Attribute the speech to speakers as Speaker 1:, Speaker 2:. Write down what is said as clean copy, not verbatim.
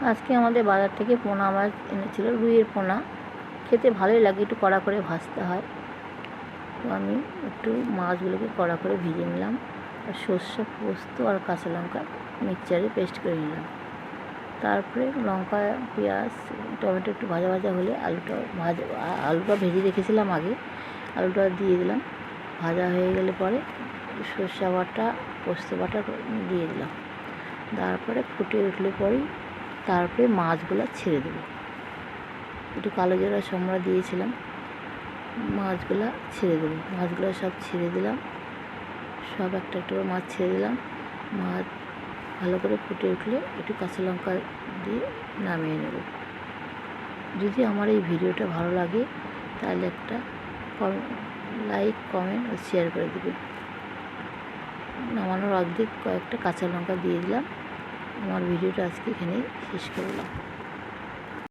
Speaker 1: আজকে আমাদের বাজার থেকে পোনা মাছ এনেছিল, রুইয়ের পোনা। খেতে ভালোই লাগে, একটু কড়া করে ভাজতে হয়। তো আমি একটু মাছগুলোকে কড়া করে ভেজে নিলাম, আর সর্ষে, পোস্ত আর কাঁচা লঙ্কা মিক্সচারে পেস্ট করে নিলাম। তারপরে লঙ্কা, পেঁয়াজ, টমেটো একটু ভাজা ভাজা হলে আলুটা ভেজে রেখেছিলাম আগে, আলুটা দিয়ে দিলাম। ভাজা হয়ে গেলে পরে সর্ষে বাটা, পোস্ত বাটা দিয়ে দিলাম। তারপরে ফুটে উঠলে পরেই তারপরে মাছগুলো ছেড়ে দেবো। একটু কালো জিরা সম্রা দিয়েছিলাম, মাছগুলো ছেড়ে দেবো। মাছগুলো সব ছেড়ে দিলাম, সব একটা একটা করে মাছ ছেড়ে দিলাম। মাছ ভালো করে ফুটে উঠলে একটু কাঁচা লঙ্কা দিয়ে নামিয়ে নেব। যদি আমার এই ভিডিওটা ভালো লাগে তাহলে একটা লাইক, কমেন্ট ও শেয়ার করে দেবে। নামানোর অর্ধেক কয়েকটা কাঁচা লঙ্কা দিয়ে দিলাম। আমার ভিডিওটা আজকে এখানেই শেষ করলাম।